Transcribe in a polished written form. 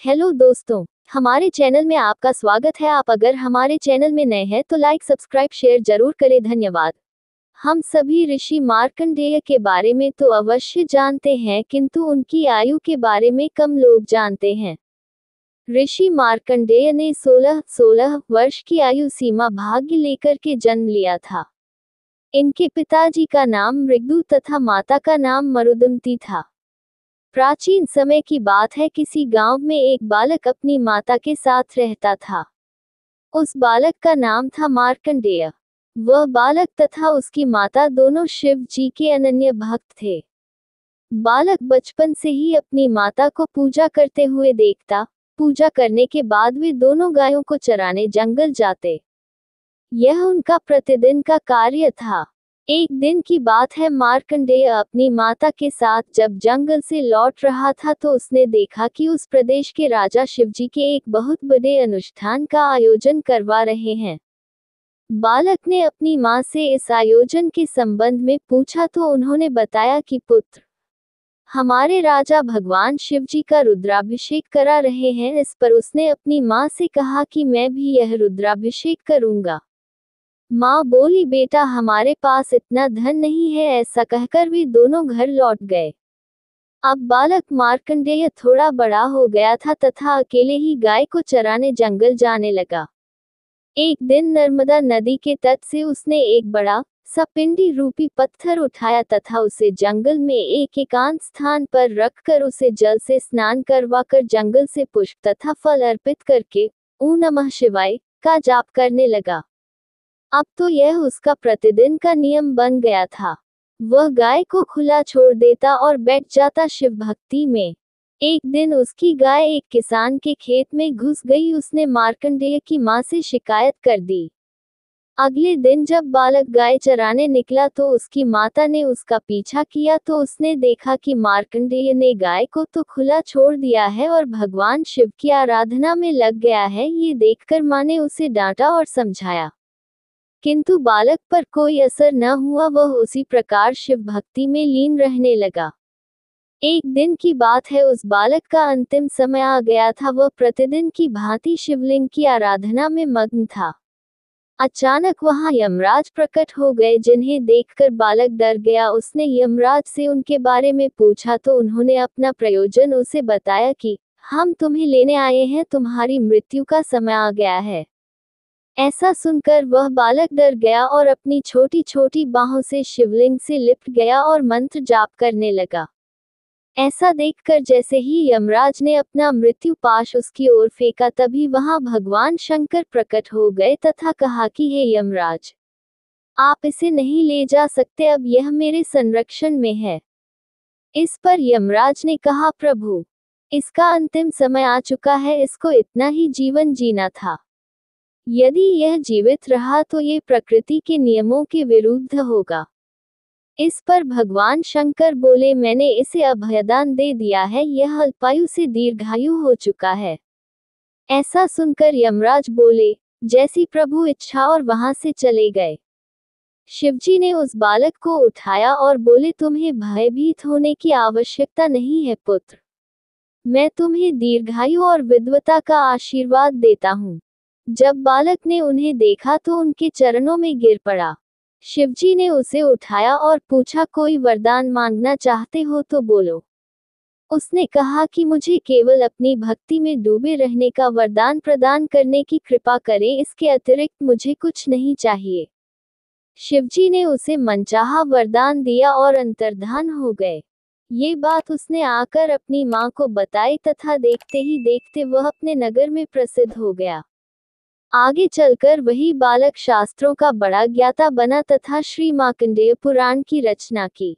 Hello दोस्तों, हमारे channel में आपका स्वागत है। आप अगर हमारे चैनल में नए हैं तो लाइक सब्सक्राइब शेयर जरूर करें, धन्यवाद। हम सभी ऋषि मार्कंडेय के बारे में तो अवश्य जानते हैं, किंतु उनकी आयु के बारे में कम लोग जानते हैं। ऋषि मार्कंडेय ने 16 वर्ष की आयु सीमा भाग्य लेकर के जन्म लिया था। इनके पिताजी का नाम मृगु तथा माता का नाम मरुदमती था। प्राचीन समय की बात है, किसी गांव में एक बालक अपनी माता के साथ रहता था। उस बालक का नाम था मार्कंडेय। वह बालक तथा उसकी माता दोनों शिव जी के अनन्य भक्त थे। बालक बचपन से ही अपनी माता को पूजा करते हुए देखता। पूजा करने के बाद वे दोनों गायों को चराने जंगल जाते। यह उनका प्रतिदिन का कार्य था। एक दिन की बात है, मार्कंडेय अपनी माता के साथ जब जंगल से लौट रहा था तो उसने देखा कि उस प्रदेश के राजा शिवजी के एक बहुत बड़े अनुष्ठान का आयोजन करवा रहे हैं। बालक ने अपनी मां से इस आयोजन के संबंध में पूछा तो उन्होंने बताया कि पुत्र, हमारे राजा भगवान शिवजी का रुद्राभिषेक करा रहे हैं। इस पर उसने अपनी मां से कहा कि मैं भी यह रुद्राभिषेक करूंगा। माँ बोली, बेटा हमारे पास इतना धन नहीं है। ऐसा कहकर वे दोनों घर लौट गए। अब बालक मार्कंडेय थोड़ा बड़ा हो गया था तथा अकेले ही गाय को चराने जंगल जाने लगा। एक दिन नर्मदा नदी के तट से उसने एक बड़ा सा पिंडी रूपी पत्थर उठाया तथा उसे जंगल में एक एकांत स्थान पर रखकर उसे जल से स्नान करवाकर जंगल से पुष्प तथा फल अर्पित करके ओम नमः शिवाय का जाप करने लगा। अब तो यह उसका प्रतिदिन का नियम बन गया था। वह गाय को खुला छोड़ देता और बैठ जाता शिव भक्ति में। एक दिन उसकी गाय एक किसान के खेत में घुस गई। उसने मार्कंडेय की मां से शिकायत कर दी। अगले दिन जब बालक गाय चराने निकला तो उसकी माता ने उसका पीछा किया तो उसने देखा कि मार्कंडेय ने गाय को तो खुला छोड़ दिया है और भगवान शिव की आराधना में लग गया है। ये देखकर मां ने उसे डांटा और समझाया, किंतु बालक पर कोई असर न हुआ। वह उसी प्रकार शिव भक्ति में लीन रहने लगा। एक दिन की बात है, उस बालक का अंतिम समय आ गया था। वह प्रतिदिन की भांति शिवलिंग की आराधना में मग्न था। अचानक वहां यमराज प्रकट हो गए, जिन्हें देखकर बालक डर गया। उसने यमराज से उनके बारे में पूछा तो उन्होंने अपना प्रयोजन उसे बताया कि हम तुम्हें लेने आए हैं, तुम्हारी मृत्यु का समय आ गया है। ऐसा सुनकर वह बालक डर गया और अपनी छोटी छोटी बाहों से शिवलिंग से लिपट गया और मंत्र जाप करने लगा। ऐसा देखकर जैसे ही यमराज ने अपना मृत्यु पाश उसकी ओर फेंका, तभी वहां भगवान शंकर प्रकट हो गए तथा कहा कि हे यमराज, आप इसे नहीं ले जा सकते, अब यह मेरे संरक्षण में है। इस पर यमराज ने कहा, प्रभु, इसका अंतिम समय आ चुका है, इसको इतना ही जीवन जीना था। यदि यह जीवित रहा तो ये प्रकृति के नियमों के विरुद्ध होगा। इस पर भगवान शंकर बोले, मैंने इसे अभयदान दे दिया है, यह अल्पायु से दीर्घायु हो चुका है। ऐसा सुनकर यमराज बोले, जैसी प्रभु इच्छा, और वहां से चले गए। शिवजी ने उस बालक को उठाया और बोले, तुम्हें भयभीत होने की आवश्यकता नहीं है पुत्र, मैं तुम्हें दीर्घायु और विद्वता का आशीर्वाद देता हूँ। जब बालक ने उन्हें देखा तो उनके चरणों में गिर पड़ा। शिवजी ने उसे उठाया और पूछा, कोई वरदान मांगना चाहते हो तो बोलो। उसने कहा कि मुझे केवल अपनी भक्ति में डूबे रहने का वरदान प्रदान करने की कृपा करें, इसके अतिरिक्त मुझे कुछ नहीं चाहिए। शिवजी ने उसे मनचाहा वरदान दिया और अंतर्धान हो गए। ये बात उसने आकर अपनी मां को बताई तथा देखते ही देखते वह अपने नगर में प्रसिद्ध हो गया। आगे चलकर वही बालक शास्त्रों का बड़ा ज्ञाता बना तथा श्री मार्कंडेय पुराण की रचना की।